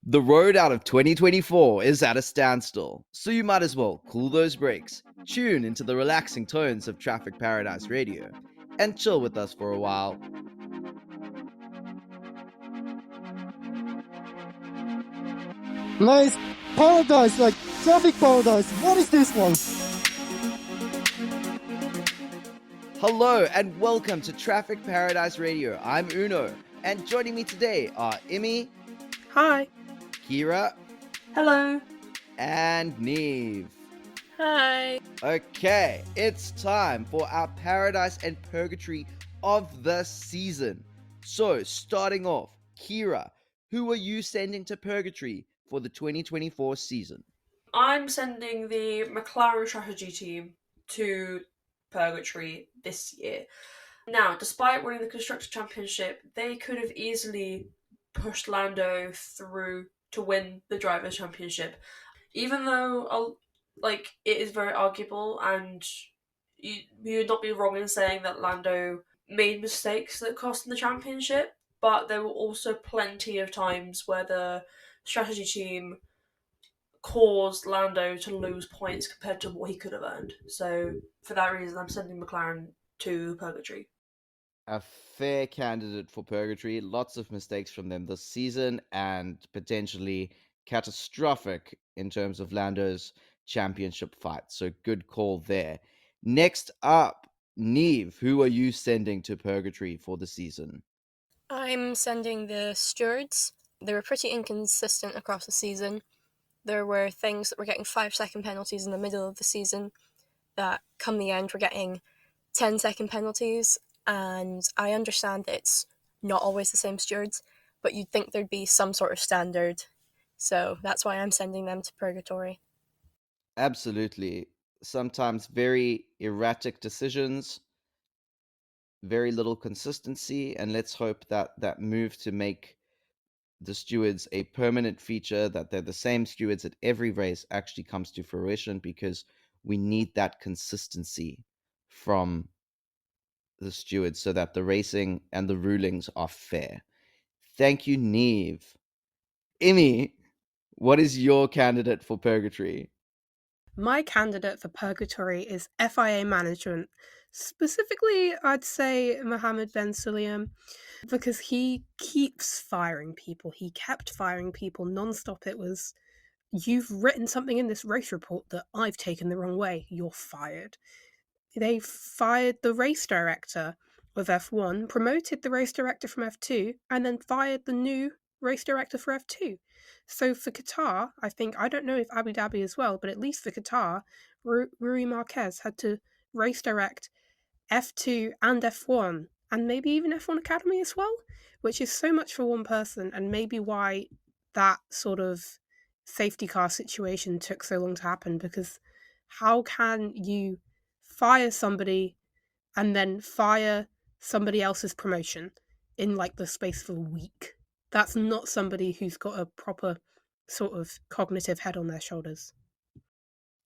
The road out of 2024 is at a standstill, so you might as well cool those brakes, tune into the relaxing tones of Traffic Paradise Radio, and chill with us for a while. Nice paradise, like traffic paradise. What is this one? Hello and welcome to Traffic Paradise Radio. I'm Uno, and joining me today are Immy, Hi. Kira, Hello. and Niamh. Hi. Okay, it's time for our Paradise and Purgatory of the season. So, starting off, Kira, who are you sending to Purgatory for the 2024 season? I'm sending the McLaren strategy team to Purgatory this year. Now, despite winning the Constructor Championship, they could have easily pushed Lando through to win the Drivers' Championship. Even though, it is very arguable, and you'd not be wrong in saying that Lando made mistakes that cost him the championship, but there were also plenty of times where the strategy team caused Lando to lose points compared to what he could have earned. So for that reason, I'm sending McLaren to Purgatory. A fair candidate for Purgatory. Lots of mistakes from them this season and potentially catastrophic in terms of Lando's championship fight. So good call there. Next up, Niamh, who are you sending to Purgatory for the season? I'm sending the stewards. They were pretty inconsistent across the season. There were things that were getting 5-second penalties in the middle of the season that come the end were getting 10-second penalties, and I understand that it's not always the same stewards, but you'd think there'd be some sort of standard. So that's why I'm sending them to Purgatory. Absolutely. Sometimes very erratic decisions, very little consistency, and let's hope that that move to make the stewards a permanent feature, that they're the same stewards at every race, actually comes to fruition, because we need that consistency from the stewards so that the racing and the rulings are fair. Thank you, Niamh. Immy, what is your candidate for Purgatory? My candidate for Purgatory is FIA management. Specifically, I'd say Mohammed Ben Sulayem, because he keeps firing people. He kept firing people non-stop. It was, you've written something in this race report that I've taken the wrong way. You're fired. They fired the race director of F1, promoted the race director from F2, and then fired the new race director for F2. So for Qatar, I don't know if Abu Dhabi as well, but at least for Qatar, Rui Marquez had to race direct F2 and F1, and maybe even F1 Academy as well, which is so much for one person, and maybe why that sort of safety car situation took so long to happen, because how can you fire somebody and then fire somebody else's promotion in like the space of a week? That's not somebody who's got a proper sort of cognitive head on their shoulders.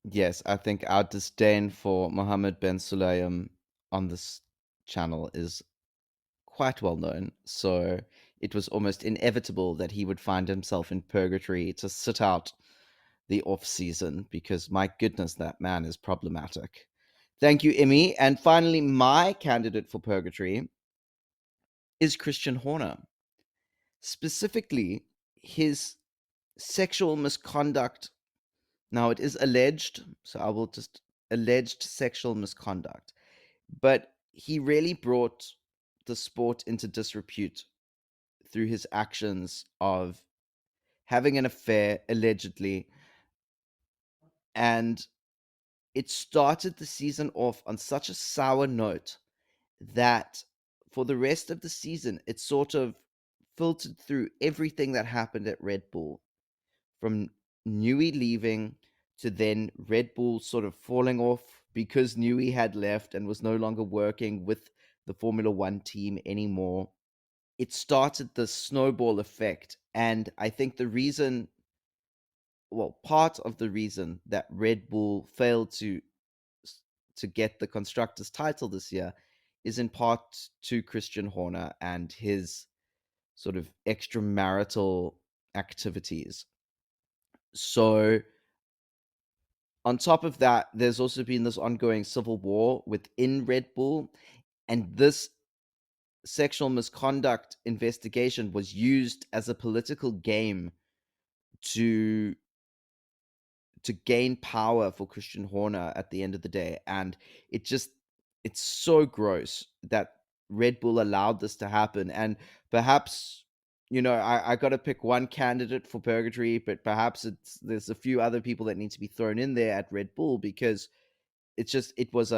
Yes, I think our disdain for Mohammed Ben Sulayem on this channel is quite well known. So it was almost inevitable that he would find himself in Purgatory to sit out the off season, because my goodness, that man is problematic. Thank you, Immy. And finally, my candidate for Purgatory is Christian Horner. Specifically, his sexual misconduct. Now, it is alleged, so I will just alleged sexual misconduct. But he really brought the sport into disrepute through his actions of having an affair, allegedly. And it started the season off on such a sour note that for the rest of the season, it sort of filtered through everything that happened at Red Bull, from Newey leaving to then Red Bull sort of falling off because Newey had left and was no longer working with the Formula One team anymore. It started the snowball effect. And I think part of the reason that Red Bull failed to get the constructors title this year is in part to Christian Horner and his sort of extramarital activities. So, on top of that, there's also been this ongoing civil war within Red Bull, and this sexual misconduct investigation was used as a political game to gain power for Christian Horner at the end of the day. And it's so gross that Red Bull allowed this to happen. And perhaps, I got to pick one candidate for Purgatory, but perhaps there's a few other people that need to be thrown in there at Red Bull, because it was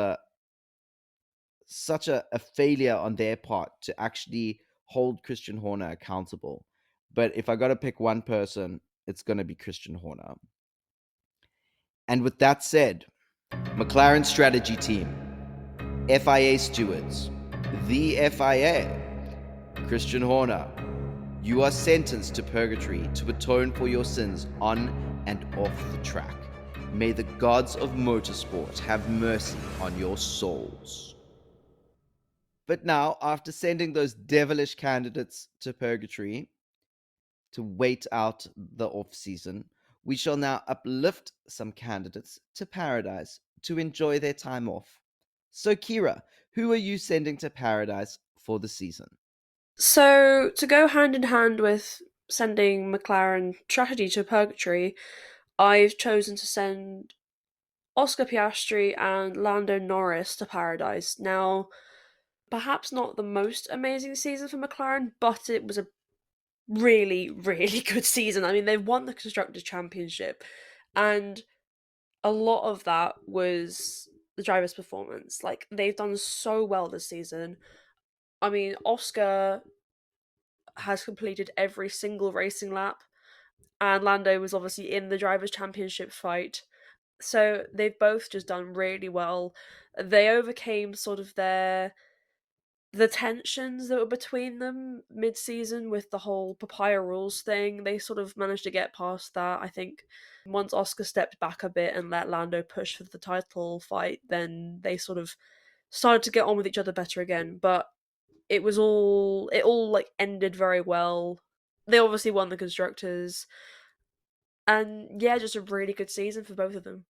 such a failure on their part to actually hold Christian Horner accountable. But if I got to pick one person, it's going to be Christian Horner. And with that said, McLaren strategy team, FIA stewards, the FIA, Christian Horner, you are sentenced to purgatory to atone for your sins on and off the track. May the gods of motorsport have mercy on your souls. But now, after sending those devilish candidates to purgatory to wait out the off-season, we shall now uplift some candidates to paradise to enjoy their time off. So, Kira, who are you sending to paradise for the season? So, to go hand in hand with sending McLaren strategy to purgatory, I've chosen to send Oscar Piastri and Lando Norris to paradise. Now, perhaps not the most amazing season for McLaren, but it was a really, really good season. I mean, they won the Constructors' Championship, and a lot of that was the driver's performance. Like, they've done so well this season. I mean, Oscar has completed every single racing lap, and Lando was obviously in the drivers' championship fight. So they've both just done really well. They overcame sort of the tensions that were between them mid-season with the whole papaya rules thing. They sort of managed to get past that. I think once Oscar stepped back a bit and let Lando push for the title fight, then they sort of started to get on with each other better again. But it all like ended very well. They obviously won the constructors, and yeah, just a really good season for both of them.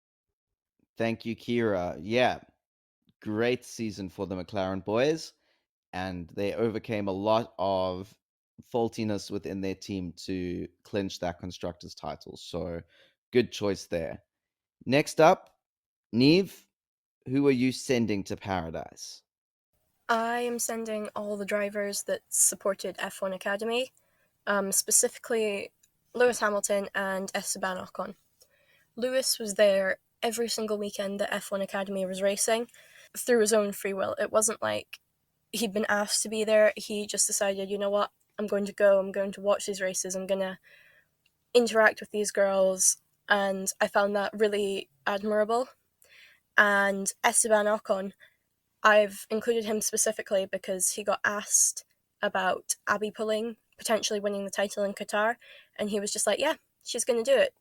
Thank you, Kira. Yeah, great season for the McLaren boys, and they overcame a lot of faultiness within their team to clinch that constructors title. So, good choice there. Next up, Niamh, who are you sending to paradise? I am sending all the drivers that supported F1 Academy, specifically Lewis Hamilton and Esteban Ocon. Lewis was there every single weekend that F1 Academy was racing through his own free will. It wasn't like he'd been asked to be there. He just decided, you know what, I'm going to go, I'm going to watch these races, I'm going to interact with these girls. And I found that really admirable. And Esteban Ocon, I've included him specifically because he got asked about Abby Pulling potentially winning the title in Qatar, and he was just like, yeah, she's going to do it.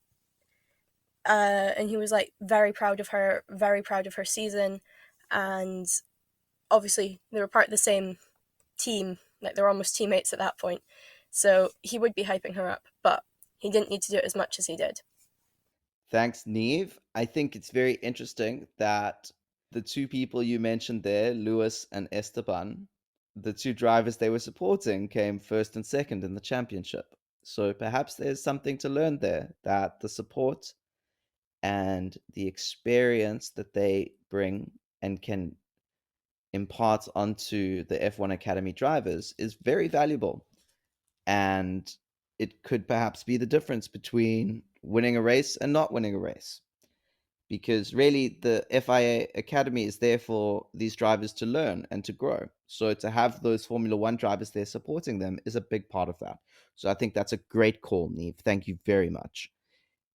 And he was like very proud of her season, and obviously they were part of the same team, like they were almost teammates at that point, so he would be hyping her up, but he didn't need to do it as much as he did. Thanks, Niamh. I think it's very interesting that the two people you mentioned there, Lewis and Esteban, the two drivers they were supporting came first and second in the championship. So perhaps there's something to learn there, that the support and the experience that they bring and can impart onto the F1 Academy drivers is very valuable. And it could perhaps be the difference between winning a race and not winning a race. Because really, the FIA Academy is there for these drivers to learn and to grow. So to have those Formula One drivers there supporting them is a big part of that. So I think that's a great call, Niamh. Thank you very much.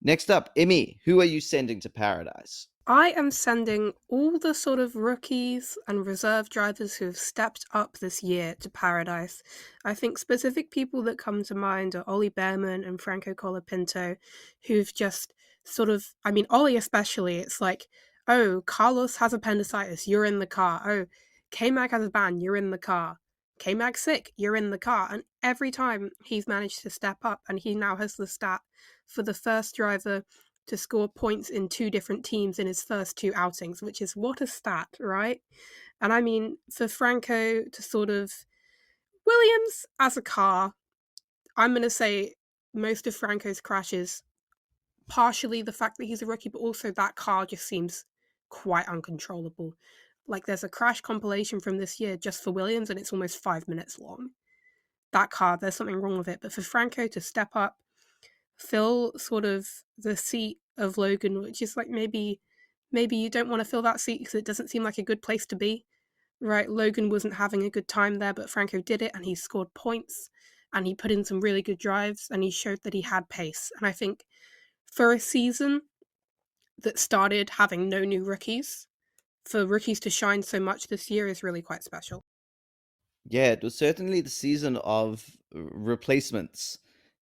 Next up, Immy, who are you sending to paradise? I am sending all the sort of rookies and reserve drivers who have stepped up this year to paradise. I think specific people that come to mind are Ollie Behrman and Franco Colapinto, who've just sort of, I mean, Ollie especially, it's like, oh, Carlos has appendicitis, you're in the car. Oh, K-Mag has a ban, you're in the car. came back sick, you're in the car. And every time he's managed to step up, and he now has the stat for the first driver to score points in 2 different teams in his first 2 outings, which is what a stat, right? And I mean, for Franco to sort of Williams as a car, I'm going to say most of Franco's crashes, partially the fact that he's a rookie, but also that car just seems quite uncontrollable. Like, there's a crash compilation from this year just for Williams, and it's almost 5 minutes long. That car, there's something wrong with it. But for Franco to step up, fill sort of the seat of Logan, which is like maybe you don't want to fill that seat because it doesn't seem like a good place to be. Right, Logan wasn't having a good time there, but Franco did it, and he scored points, and he put in some really good drives, and he showed that he had pace. And I think for a season that started having no new rookies, for rookies to shine so much this year is really quite special. Yeah, it was certainly the season of replacements,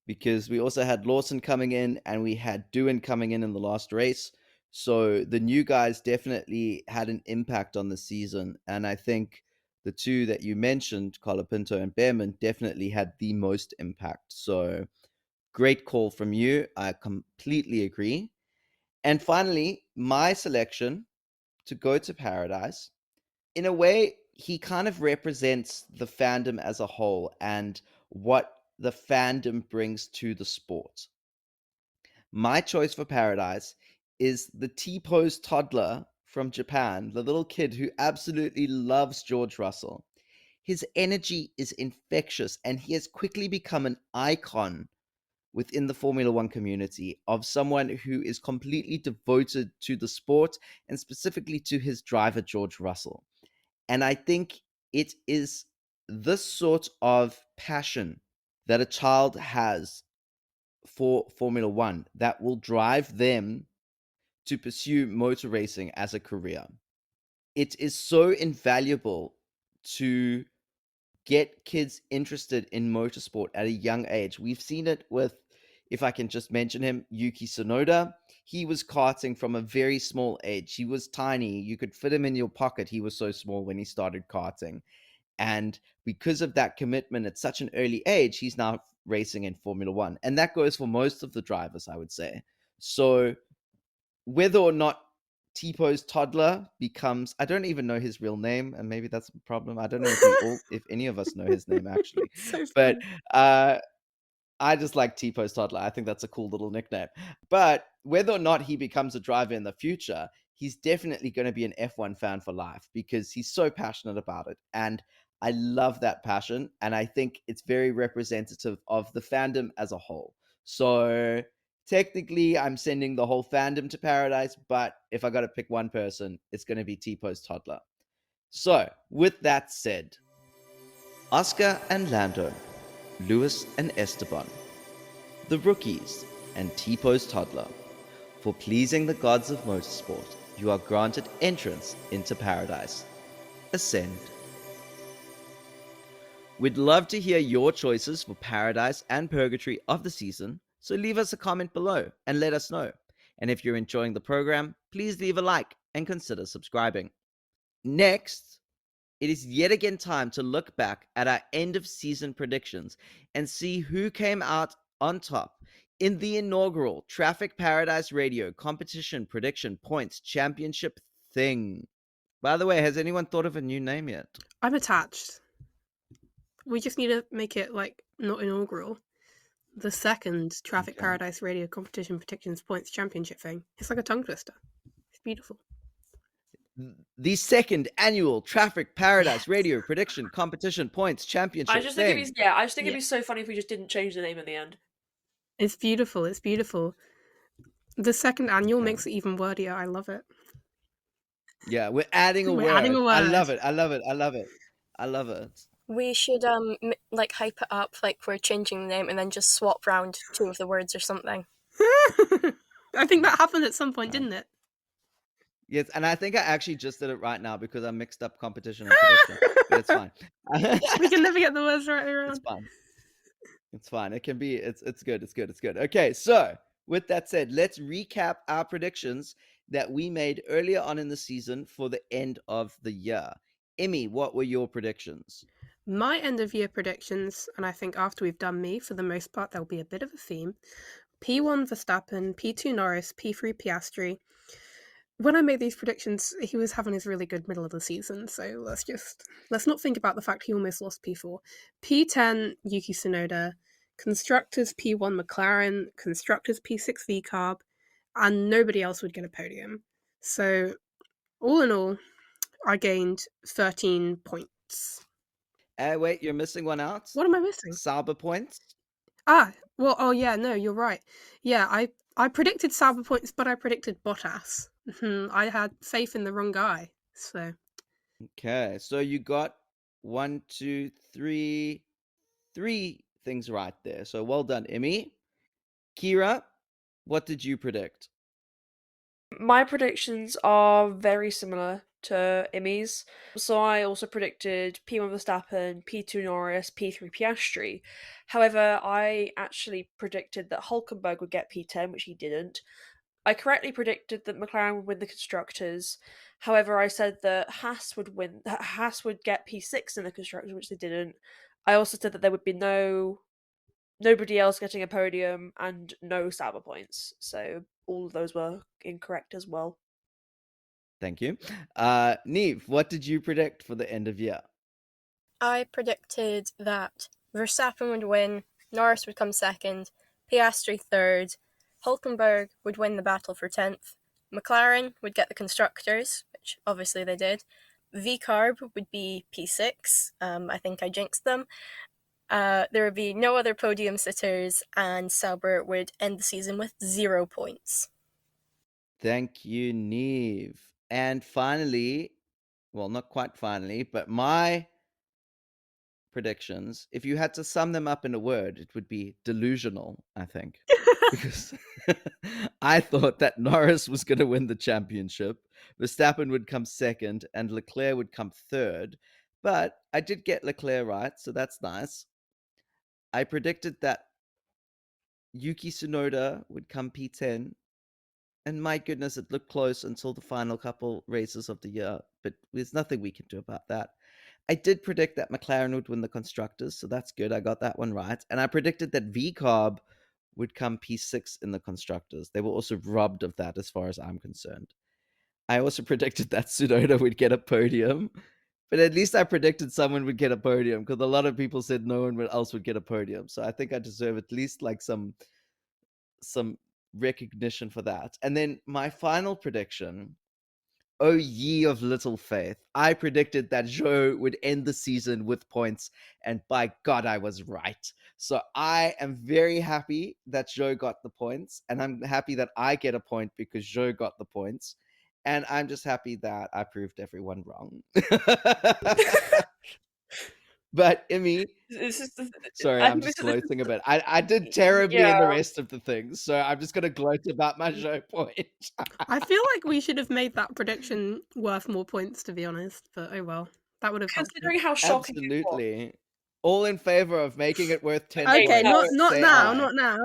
because we also had Lawson coming in and we had Doohan coming in the last race. So the new guys definitely had an impact on the season. And I think the two that you mentioned, Colapinto and Behrman, definitely had the most impact. So great call from you. I completely agree. And finally, my selection to go to Paradise, in a way, he kind of represents the fandom as a whole and what the fandom brings to the sport. My choice for Paradise is the T-pose toddler from Japan, the little kid who absolutely loves George Russell. His energy is infectious, and he has quickly become an icon within the Formula One community of someone who is completely devoted to the sport and specifically to his driver, George Russell. And I think it is this sort of passion that a child has for Formula One that will drive them to pursue motor racing as a career. It is so invaluable to get kids interested in motorsport at a young age. We've seen it with, if I can just mention him, Yuki Tsunoda. He was karting from a very small age. He was tiny. You could fit him in your pocket. He was so small when he started karting. And because of that commitment at such an early age, he's now racing in Formula One. And that goes for most of the drivers, I would say. So whether or not T-Po's toddler becomes, I don't even know his real name, and maybe that's a problem. I don't know if any of us know his name actually. So But I just like T-Po's toddler. I think that's a cool little nickname. But whether or not he becomes a driver in the future, he's definitely going to be an F1 fan for life because he's so passionate about it. And I love that passion. And I think it's very representative of the fandom as a whole. So technically, I'm sending the whole fandom to Paradise. But if I got to pick one person, it's going to be T-Po's toddler. So with that said, Oscar and Lando, Lewis and Esteban, the rookies, and T-Po's toddler. For pleasing the gods of motorsport, you are granted entrance into Paradise. Ascend. We'd love to hear your choices for Paradise and Purgatory of the season, so leave us a comment below and let us know. And if you're enjoying the program, please leave a like and consider subscribing. Next, it is yet again time to look back at our end of season predictions and see who came out on top in the inaugural Traffic Paradise Radio Competition Prediction Points Championship thing. By the way, has anyone thought of a new name yet? I'm attached. We just need to make it like not inaugural. The second Traffic Paradise Radio Competition Predictions Points Championship thing. It's like a tongue twister. It's beautiful. The second annual Traffic Paradise Radio Prediction Competition Points Championship I just think it'd be Yeah. so funny if we just didn't change the name at the end. It's beautiful. It's beautiful. The second annual Okay. makes it even wordier. I love it. Yeah, we're adding a We're word. adding a I love word. it. I love it. I love it. I love it. We should like hype it up like we're changing the name and then just swap round 2 of the words or something. I think that happened at some point, didn't it? Yes, and I think I actually just did it right now because I mixed up competition and prediction. But it's fine. We can never get the words right around. It's fine. It's fine. It can be. It's good. It's good. It's good. Okay, so with that said, let's recap our predictions that we made earlier on in the season for the end of the year. Immy, what were your predictions? My end of year predictions, and I think after we've done me, for the most part, there'll be a bit of a theme. P1 Verstappen, P2 Norris, P3 Piastri. When I made these predictions, he was having his really good middle of the season, so let's not think about the fact he almost lost P4. P10 Yuki Tsunoda, Constructors P1 McLaren, Constructors P6 VCarb, and nobody else would get a podium. So all in all, I gained 13 points. Wait, you're missing one out. What am I missing? Sauber points. Oh yeah, no, you're right. Yeah, I predicted Sauber points, but I predicted Bottas. I had faith in the wrong guy. So Okay, so you got 1, 2, 3 things right there. So well done, Immy. Kira, what did you predict? My predictions are very similar to Immy's. So I also predicted P1 Verstappen, P2 Norris, P3 Piastri. However, I actually predicted that Hulkenberg would get P10, which he didn't. I correctly predicted that McLaren would win the constructors. However, I said that Haas would get P6 in the constructors, which they didn't. I also said that there would be nobody else getting a podium and no Sauber points. So all of those were incorrect as well. Thank you. Niamh, what did you predict for the end of year? I predicted that Verstappen would win, Norris would come second, Piastri third, Hulkenberg would win the battle for 10th, McLaren would get the constructors, which obviously they did. VCarb would be P6. I think I jinxed them. There would be no other podium sitters, and Sauber would end the season with 0 points. Thank you, Niamh. And finally, well, not quite finally, but my predictions, if you had to sum them up in a word, it would be delusional, I think. Because I thought that Norris was going to win the championship, Verstappen would come second, and Leclerc would come third. But I did get Leclerc right, so that's nice. I predicted that Yuki Tsunoda would come P10, and my goodness, it looked close until the final couple races of the year, but there's nothing we can do about that. I did predict that McLaren would win the constructors, so that's good. I got that one right. And I predicted that VCarb would come P6 in the constructors. They were also robbed of that as far as I'm concerned. I also predicted that Tsunoda would get a podium, but at least I predicted someone would get a podium because a lot of people said no one else would get a podium. So I think I deserve at least like some recognition for that. And then my final prediction, oh ye of little faith, I predicted that Zhou would end the season with points, and by God, I was right. So I am very happy that Zhou got the points, and I'm happy that I get a point because Zhou got the points, and I'm just happy that I proved everyone wrong. But Immy, sorry, I'm just gloating a bit. I did terribly in the rest of the things, so I'm just gonna gloat about my Zhou point. I feel like we should have made that prediction worth more points, to be honest. But oh well, that would have helped. Considering how shocking it was. Absolutely. All in favor of making it worth 10 Okay, points. not Say now, aye. not now.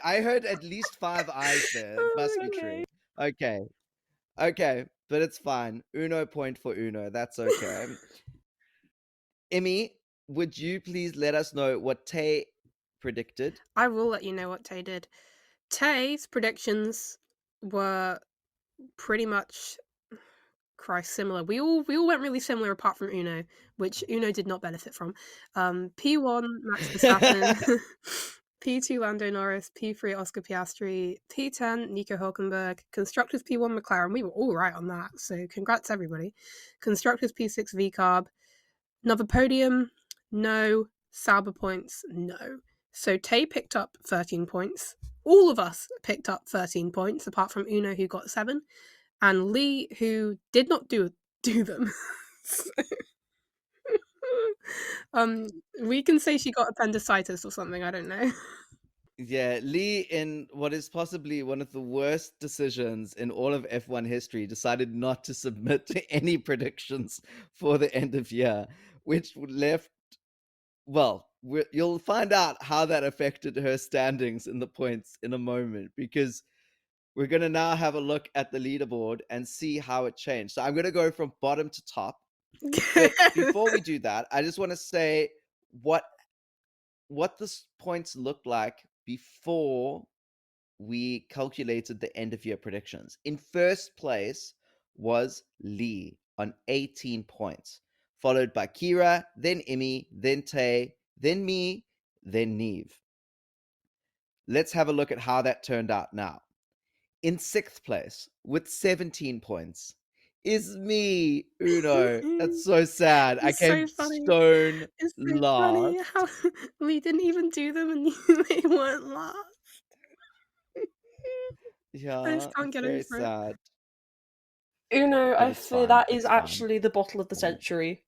I heard at least 5 ayes there. It must be true. Okay, but it's fine. Uno point for Uno. That's okay. Immy, would you please let us know what Tay predicted? I will let you know what Tay did. Tay's predictions were pretty much similar. We all went really similar apart from Uno, which Uno did not benefit from. P1 Max Verstappen, P2 Lando Norris, P3 Oscar Piastri, P10 Nico Hulkenberg, Constructors P1 McLaren. We were all right on that, so congrats everybody. Constructors P6 VCarb. Another podium? No. Sauber points? No. So Tay picked up 13 points. All of us picked up 13 points, apart from Uno, who got 7, and Lee, who did not do them. We can say she got appendicitis or something, I don't know. Yeah, Lee, in what is possibly one of the worst decisions in all of F1 history, decided not to submit any predictions for the end of year, which left, well, you'll find out how that affected her standings in the points in a moment, because we're going to now have a look at the leaderboard and see how it changed. So I'm going to go from bottom to top. But before we do that, I just want to say what the points looked like before we calculated the end of year predictions. In first place was Lee on 18 points, followed by Kira, then Immy, then Tay, then me, then Niamh. Let's have a look at how that turned out now. In sixth place with 17 points is me, Uno. That's so sad. I It's so came funny. stone It's so last. funny how we didn't even do them and they weren't last. Yeah, I just can't it's get very over it. sad. Uno, But I it's fear fine, that is it's fine. actually the bottle of the century.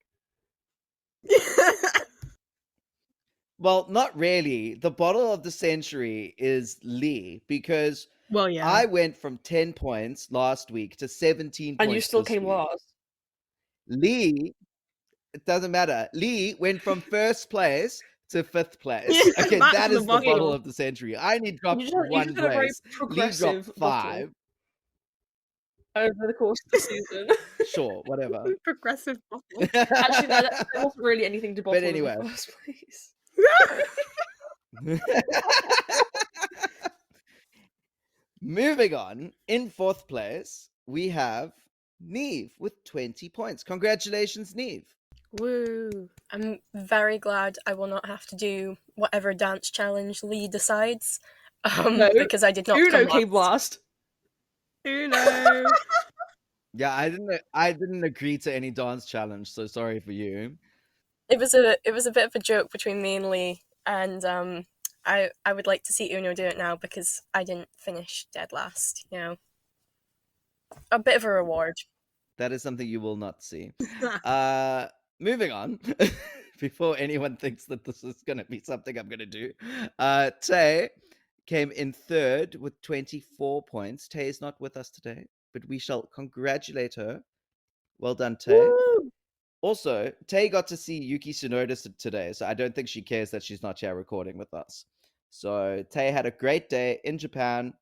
Well, not really. The bottle of the century is Lee, because Well, yeah. I went from 10 points last week to 17 And points you still this came week. last. Lee, it doesn't matter. Lee went from first place to fifth place. Okay, That's that the is the bottle. bottle of the century. I need dropped You one just had a very place. Lee progressive dropped bottle 5. over the course of the season. Sure, whatever. Progressive bottle. Actually, no, there wasn't really anything to bottle anyway. in the first place. Moving on, in fourth place, we have Niamh with 20 points. Congratulations, Niamh. Woo. I'm very glad I will not have to do whatever dance challenge Lee decides, No, because I did not Uno come came last. Uno. Yeah, I didn't agree to any dance challenge, so sorry for you. It was a bit of a joke between me and Lee, and I would like to see Uno do it now because I didn't finish dead last. You know, a bit of a reward. That is something you will not see. Moving on, before anyone thinks that this is going to be something I'm going to do, Tay came in third with 24 points. Tay is not with us today, but we shall congratulate her. Well done, Tay. Woo! Also, Tay got to see Yuki Tsunoda today, so I don't think she cares that she's not here recording with us. So Tay had a great day in Japan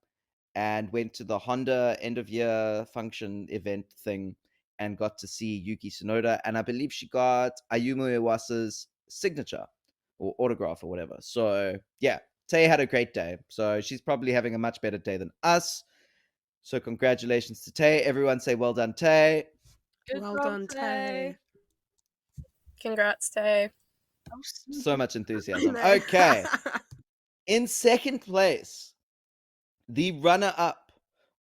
and went to the Honda end of year function event thing and got to see Yuki Tsunoda. And I believe she got Ayumu Iwasa's signature or autograph or whatever. So yeah, Tay had a great day. So she's probably having a much better day than us. So congratulations to Tay. Everyone say well done, Tay. Good Well job, done, Tay. Tay. Congrats, Tay. So much I enthusiasm. know. Okay. In second place, the runner-up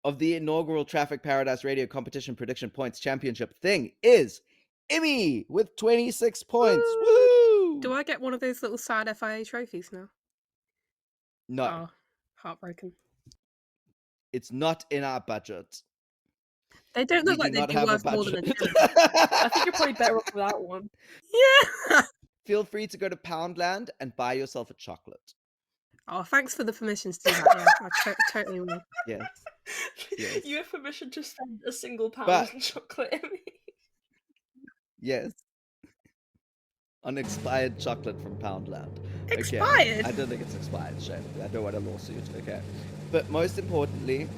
of the inaugural Traffic Paradise Radio Competition Prediction Points Championship thing is Immy with 26 points. Woo! Do I get one of those little sad FIA trophies now? No, Oh, heartbroken. it's not in our budget. They don't We look do like they'd not be have a worth more than a budget. tenner. I think you're probably better off without one. Yeah. Feel free to go to Poundland and buy yourself a chocolate. Oh, thanks for the permission to do that. Yeah, I totally will. Yes. Yes. You have permission to spend a single pound But- on chocolate, Immy. Yes. Unexpired chocolate from Poundland. Okay. Expired? I don't think it's expired, shame. I don't want a lawsuit, okay. But most importantly,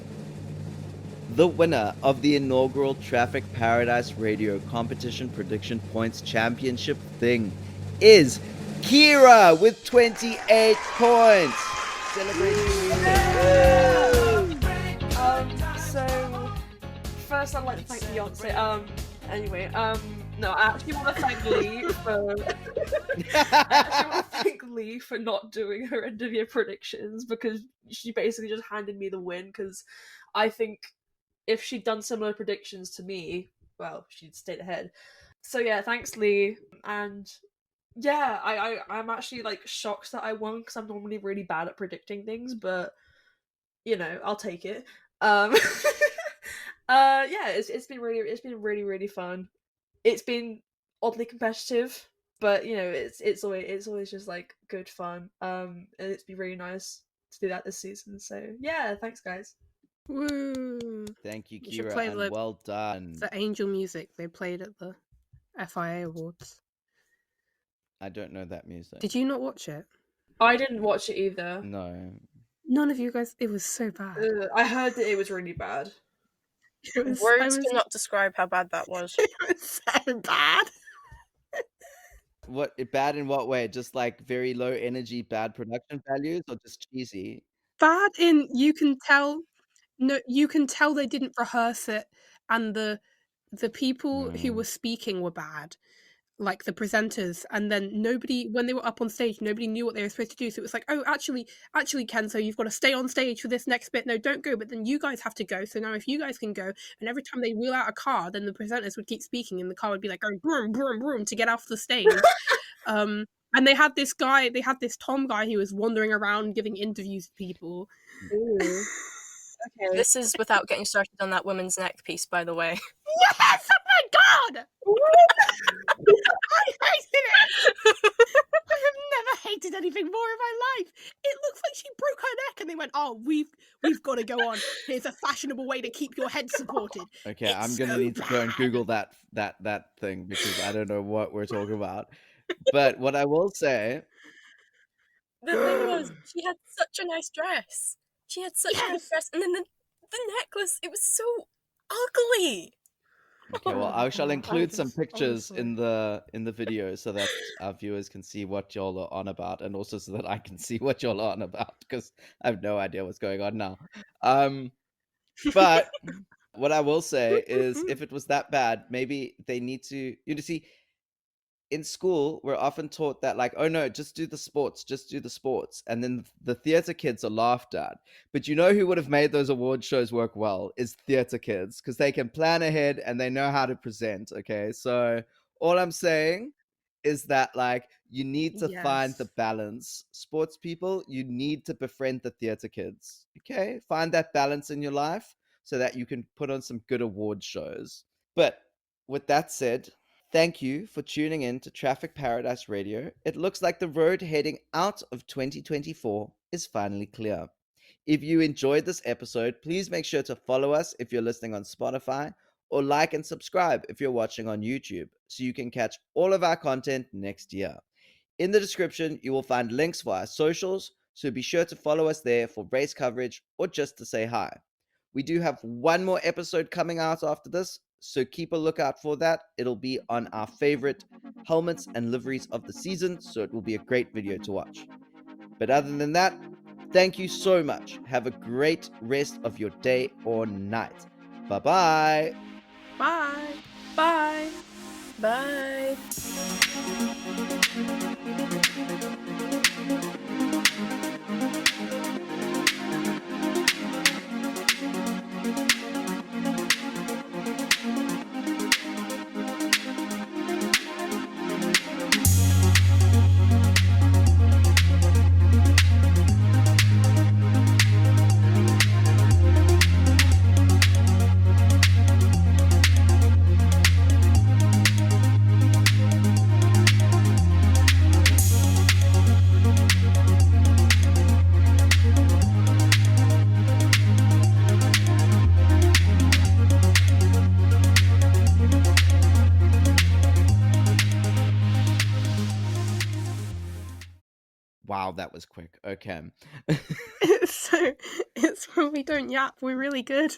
the winner of the inaugural Traffic Paradise Radio Competition Prediction Points Championship thing is Kira with 28 points. So first I'd like to thank Beyonce. Anyway, no, I actually want to thank Lee for Lee for not doing her end of year predictions, because she basically just handed me the win, because I think if she'd done similar predictions to me, well, she'd stayed ahead. So yeah, thanks Lee. And yeah, I'm actually like shocked that I won, because I'm normally really bad at predicting things, but you know, I'll take it. Yeah, it's been really fun. It's been oddly competitive, but you know, it's always just like good fun. And it's been really nice to do that this season. So yeah, thanks guys. Woo. Thank you, You should Kira, play and the- well done. The angel music they played at the FIA Awards. I don't know that music. Did you not watch it? I didn't watch it either. No. None of you guys. It was so bad. I heard that it was really bad. It was. Words cannot describe how bad that was. It was so bad. What bad in what way? Just like very low energy, bad production values, or just cheesy? Bad in you can tell. No, you can tell they didn't rehearse it, and the people who were speaking were bad, like the presenters, and then nobody when they were up on stage, nobody knew what they were supposed to do. So it was like, oh, actually, Kenzo, you've got to stay on stage for this next bit. No, don't go. But then you guys have to go. So now if you guys can go, and every time they wheel out a car, then the presenters would keep speaking, and the car would be like going broom, broom, broom to get off the stage. And they had this Tom guy who was wandering around giving interviews to people. Ooh. Okay. This is without getting started on that woman's neck piece, by the way. Yes! Oh my god! I hated it! I have never hated anything more in my life. It looks like she broke her neck and they went, oh, we've got to go on. Here's a fashionable way to keep your head supported. Okay, It's I'm gonna so need to go and bad. Google that thing because I don't know what we're talking about. But what I will say, The thing was, she had such a nice dress. She had such a nice Yes! dress, and then the necklace, it was so ugly. okay, well, I shall include some just- pictures honestly. in the video so that our viewers can see what y'all are on about, and also so that I can see what y'all are on about because I have no idea what's going on now. But what I will say is, if it was that bad, maybe they need to. You see, in school, we're often taught that, like, oh no, just do the sports, and then the theater kids are laughed at. But you know who would have made those award shows work well is theater kids, because they can plan ahead and they know how to present. Okay, so all I'm saying is that, like, you need to find the Yes. balance. Sports people, you need to befriend the theater kids. Okay, find that balance in your life so that you can put on some good award shows. But with that said, thank you for tuning in to Traffic Paradise Radio. It looks like the road heading out of 2024 is finally clear. If you enjoyed this episode, please make sure to follow us if you're listening on Spotify, or like and subscribe if you're watching on YouTube, so you can catch all of our content next year. In the description, you will find links for our socials, so be sure to follow us there for race coverage or just to say hi. We do have one more episode coming out after this, so keep a lookout for that. It'll be on our favorite helmets and liveries of the season, so it will be a great video to watch. But other than that, thank you so much. Have a great rest of your day or night. Bye-bye. Bye. Bye. Bye. Wow, that was quick. Okay. So it's when we don't yap, we're really good.